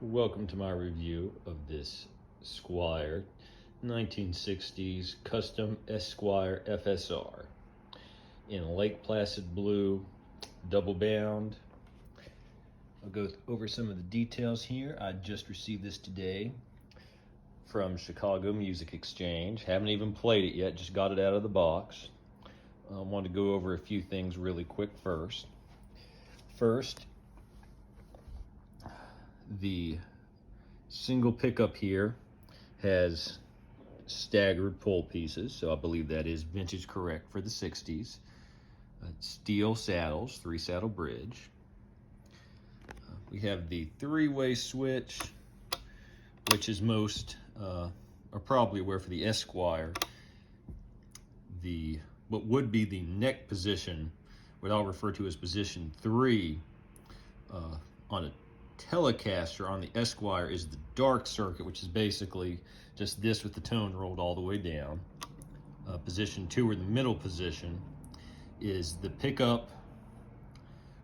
Welcome to my review of this Squier 1960s Custom Esquire FSR in Lake Placid Blue double bound. I'll go over some of the details here. I just received this today from Chicago Music Exchange. Haven't even played it yet, just got it out of the box. I want to go over a few things really quick first. The single pickup here has staggered pull pieces, so I believe that is vintage correct for the 60s. Steel saddles, 3-saddle bridge. We have the 3-way switch, which is most are probably aware for the Esquire. What would be the neck position, what I'll refer to as position 3 on a Telecaster on the Esquire, is the dark circuit, which is basically just this with the tone rolled all the way down. Position 2, or the middle position, is the pickup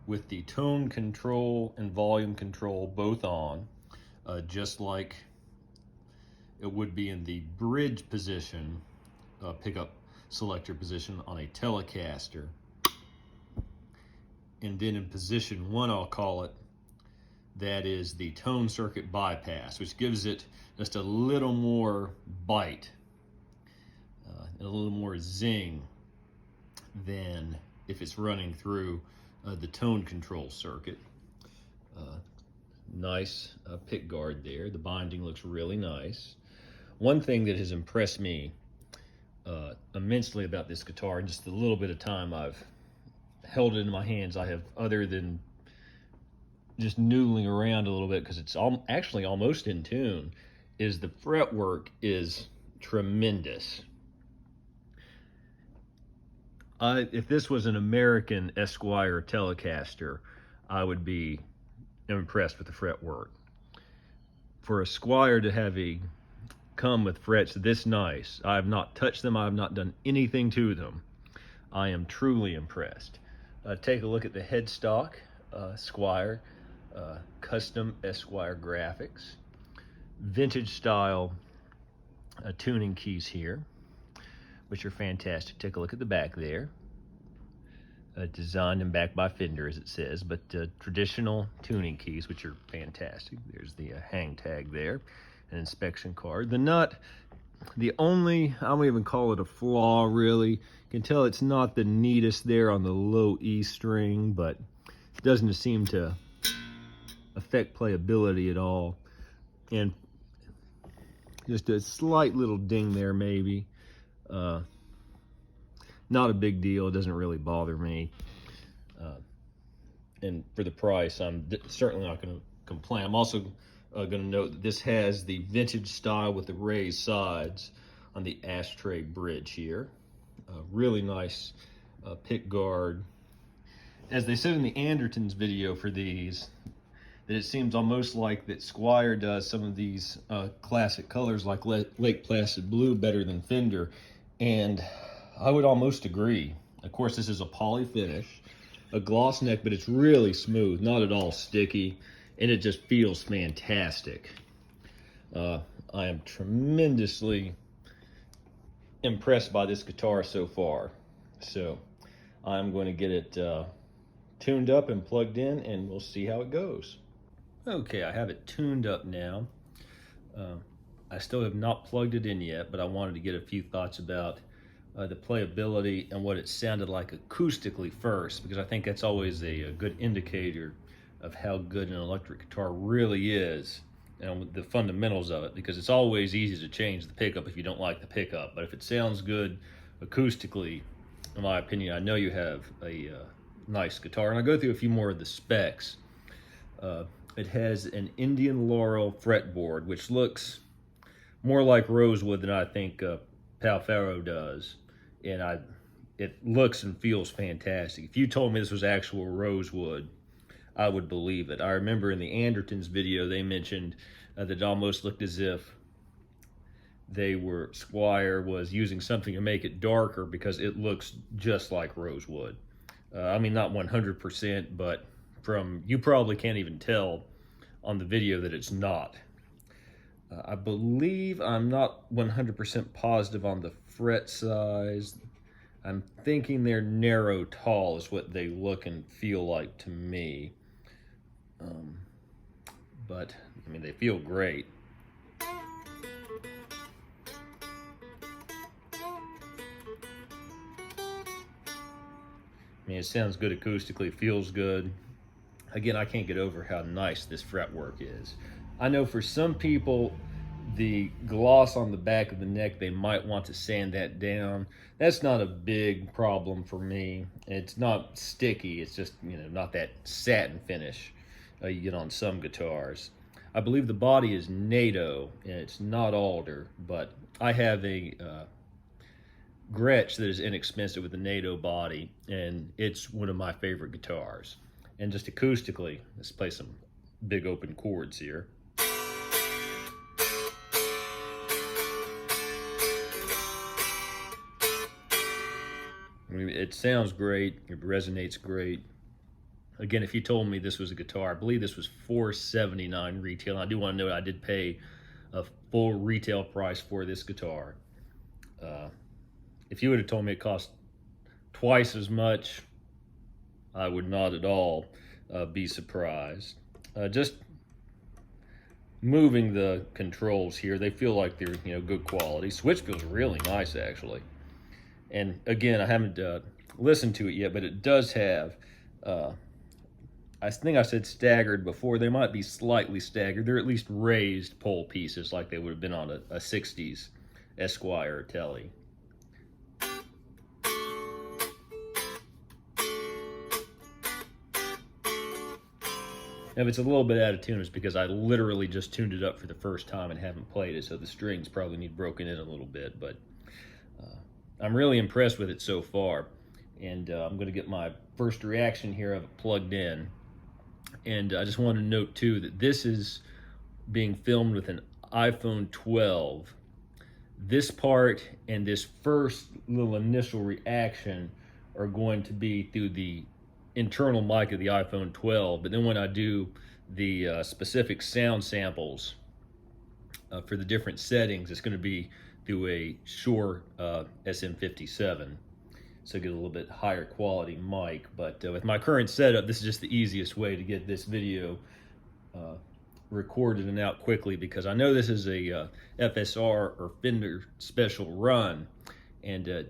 with the tone control and volume control both on, just like it would be in the bridge position, pickup selector position on a Telecaster. And then in position 1, I'll call it, that is the tone circuit bypass, which gives it just a little more bite and a little more zing than if it's running through the tone control circuit. Nice pick guard there. The binding looks really nice. One thing that has impressed me immensely about this guitar, in just the little bit of time I've held it in my hands, I have, other than just noodling around a little bit because it's actually almost in tune, is the fretwork is tremendous. If this was an American Esquire Telecaster, I would be impressed with the fretwork. For a Squier to have come with frets this nice, I have not touched them, I have not done anything to them, I am truly impressed. Take a look at the headstock Squier. Custom Esquire graphics, vintage style tuning keys here, which are fantastic. Take a look at the back there. Designed and backed by Fender, as it says, but traditional tuning keys, which are fantastic. There's the hang tag there, an inspection card. The nut, the only, I won't even call it a flaw really. You can tell it's not the neatest there on the low E string, but it doesn't seem to affect playability at all. And just a slight little ding there maybe. Not a big deal, it doesn't really bother me. And for the price, I'm certainly not going to complain. I'm also going to note that this has the vintage style with the raised sides on the ashtray bridge here. Really nice pick guard. As they said in the Andertons video for these, that it seems almost like that Squier does some of these classic colors like Lake Placid Blue better than Fender, and I would almost agree. Of course, this is a poly finish, a gloss neck, but it's really smooth, not at all sticky, and it just feels fantastic. I am tremendously impressed by this guitar so far, so I'm going to get it tuned up and plugged in, and we'll see how it goes. Okay, I have it tuned up now. I still have not plugged it in yet, but I wanted to get a few thoughts about the playability and what it sounded like acoustically first, because I think that's always a good indicator of how good an electric guitar really is and the fundamentals of it, because it's always easy to change the pickup if you don't like the pickup. But if it sounds good acoustically, in my opinion, I know you have a nice guitar. And I'll go through a few more of the specs. It has an Indian Laurel fretboard, which looks more like rosewood than I think Palfaro does, and it looks and feels fantastic. If you told me this was actual rosewood, I would believe it. I remember in the Andertons video they mentioned that it almost looked as if Squier was using something to make it darker because it looks just like rosewood. I mean, not 100%, but you probably can't even tell on the video that it's not. I believe, I'm not 100% positive on the fret size. I'm thinking they're narrow tall is what they look and feel like to me. But I mean, they feel great. I mean, it sounds good acoustically, feels good. Again, I can't get over how nice this fretwork is. I know for some people, the gloss on the back of the neck, they might want to sand that down. That's not a big problem for me. It's not sticky. It's just, you know, not that satin finish you get on some guitars. I believe the body is NATO and it's not alder, but I have a Gretsch that is inexpensive with a NATO body, and it's one of my favorite guitars. And just acoustically, let's play some big open chords here. I mean, it sounds great, it resonates great. Again, if you told me this was a guitar, I believe this was $479 retail. I do want to note I did pay a full retail price for this guitar. If you would have told me it cost twice as much, I would not at all be surprised. Just moving the controls here, they feel like they're, you know, good quality. Switch feels really nice, actually. And again, I haven't listened to it yet, but it does have, I think I said staggered before. They might be slightly staggered. They're at least raised pole pieces like they would have been on a 60s Esquire or Telly. Now, if it's a little bit out of tune, it's because I literally just tuned it up for the first time and haven't played it, so the strings probably need broken in a little bit, but I'm really impressed with it so far. And I'm going to get my first reaction here of it plugged in. And I just wanted to note too that this is being filmed with an iPhone 12. This part and this first little initial reaction are going to be through the internal mic of the iPhone 12, but then when I do the specific sound samples for the different settings, it's going to be through a Shure SM57, so get a little bit higher quality mic. But with my current setup, this is just the easiest way to get this video recorded and out quickly, because I know this is a FSR or Fender special run, and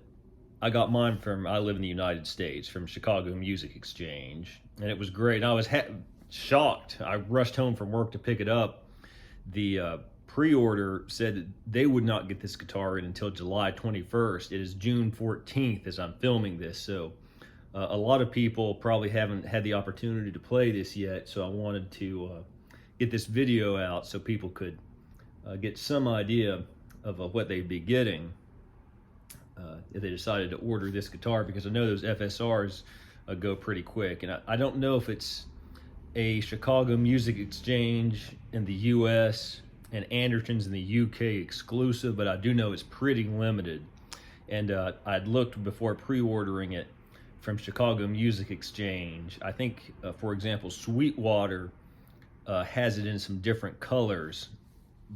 I got mine from, I live in the United States, from Chicago Music Exchange, and it was great. I was shocked. I rushed home from work to pick it up. The pre-order said that they would not get this guitar in until July 21st. It is June 14th as I'm filming this, so a lot of people probably haven't had the opportunity to play this yet, so I wanted to get this video out so people could get some idea of what they'd be getting if they decided to order this guitar, because I know those FSRs go pretty quick. And I don't know if it's a Chicago Music Exchange in the US and Anderton's in the UK exclusive, but I do know it's pretty limited. And I'd looked before pre-ordering it from Chicago Music Exchange. I think, for example, Sweetwater has it in some different colors,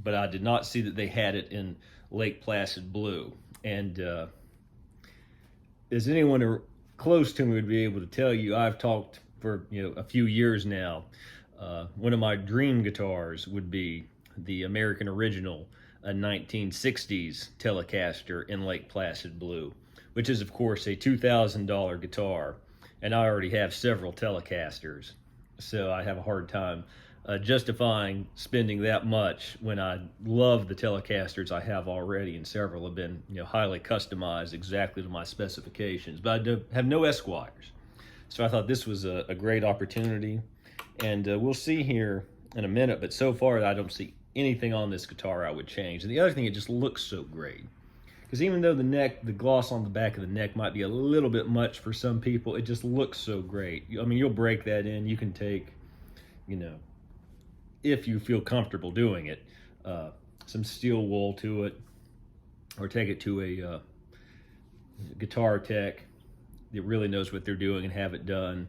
but I did not see that they had it in Lake Placid Blue. And as anyone close to me would be able to tell you, I've talked for a few years now. One of my dream guitars would be the American Original, a 1960s Telecaster in Lake Placid Blue, which is of course a $2,000 guitar, and I already have several Telecasters, so I have a hard time justifying spending that much when I love the Telecasters I have already, and several have been highly customized exactly to my specifications, but I have no Esquires. So I thought this was a great opportunity, and we'll see here in a minute, but so far I don't see anything on this guitar I would change. And the other thing, it just looks so great, because even though the gloss on the back of the neck might be a little bit much for some people, it just looks so great. I mean, you'll break that in. You can take, if you feel comfortable doing it, some steel wool to it, or take it to a guitar tech that really knows what they're doing and have it done.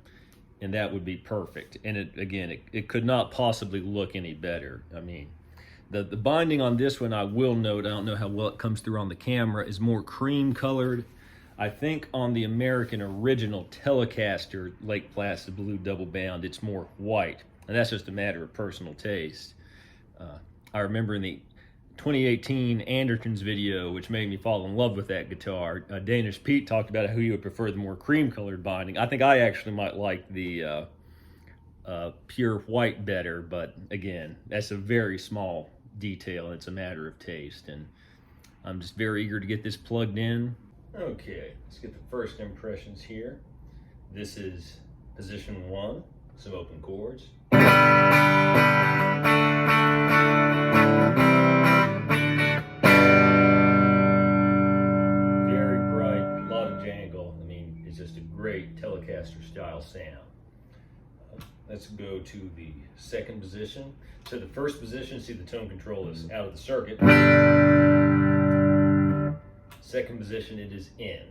and that would be perfect. And it could not possibly look any better. I mean, the binding on this one, I will note, I don't know how well it comes through on the camera, is more cream colored. I think on the American original Telecaster Lake Placid Blue double bound, it's more white, and that's just a matter of personal taste. I remember in the 2018 Anderton's video, which made me fall in love with that guitar, Danish Pete talked about how he would prefer the more cream colored binding. I think I actually might like the pure white better, but again, that's a very small detail, and it's a matter of taste, and I'm just very eager to get this plugged in. Okay, let's get the first impressions here. This is position 1, some open chords. Very bright, a lot of jangle. I mean, it's just a great Telecaster style sound. Let's go to the second position. So the first position, see the tone control is out of the circuit. Second position, it is in.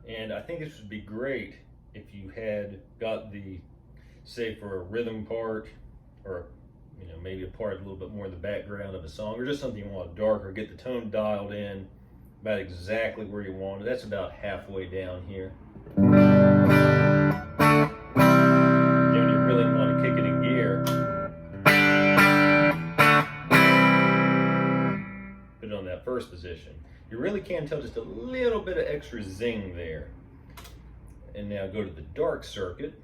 And I think this would be great if you had got the, say for a rhythm part, or maybe a part a little bit more in the background of a song, or just something you want darker, get the tone dialed in about exactly where you want it. That's about halfway down here. Then you really want to kick it in gear, put it on that first position. You really can tell just a little bit of extra zing there. And now go to the dark circuit.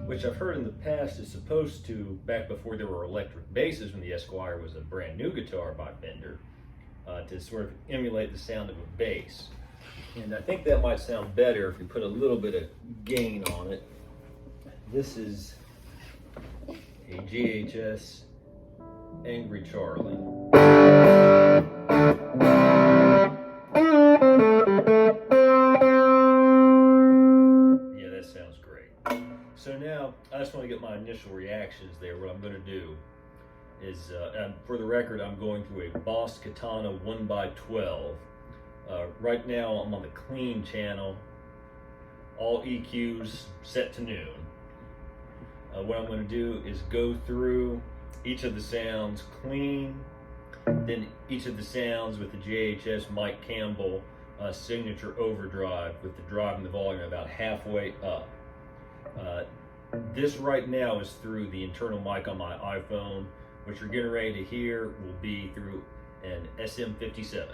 Which I've heard in the past is supposed to, back before there were electric basses, when the Esquire was a brand new guitar by Fender, to sort of emulate the sound of a bass. And I think that might sound better if you put a little bit of gain on it. This is a GHS Angry Charlie. Yeah, that sounds great. So now, I just want to get my initial reactions there. What I'm going to do is, and for the record, I'm going through a Boss Katana 1x12. Right now, I'm on the clean channel, all EQs set to noon. What I'm going to do is go through each of the sounds clean, then each of the sounds with the JHS Mike Campbell signature overdrive, with the drive and the volume about halfway up. This right now is through the internal mic on my iPhone. What you're getting ready to hear will be through an SM57.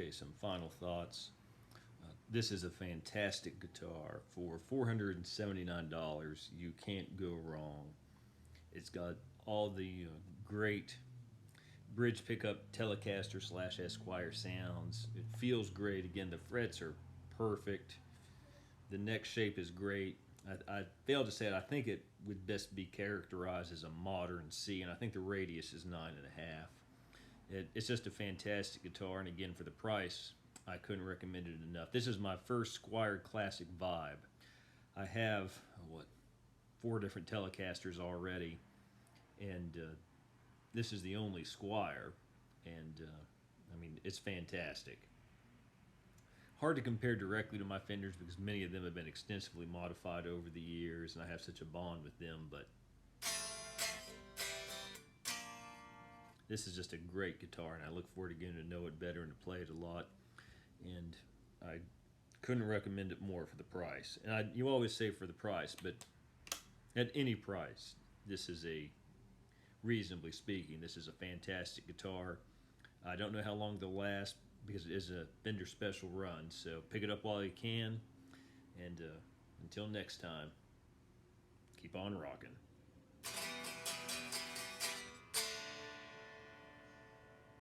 say some final thoughts. This is a fantastic guitar. For $479, you can't go wrong. It's got all the great bridge pickup Telecaster / Esquire sounds. It feels great. Again, the frets are perfect. The neck shape is great. I failed to say it. I think it would best be characterized as a modern C, and I think the radius is 9.5. It's just a fantastic guitar, and again, for the price, I couldn't recommend it enough. This is my first Squier Classic Vibe. I have, 4 different Telecasters already, and this is the only Squier, and I mean, it's fantastic. Hard to compare directly to my Fenders because many of them have been extensively modified over the years, and I have such a bond with them, but this is just a great guitar, and I look forward to getting to know it better and to play it a lot, and I couldn't recommend it more for the price. And you always say for the price, but at any price, this is reasonably speaking, this is a fantastic guitar. I don't know how long they'll last because it is a Fender special run, so pick it up while you can, and until next time, keep on rocking.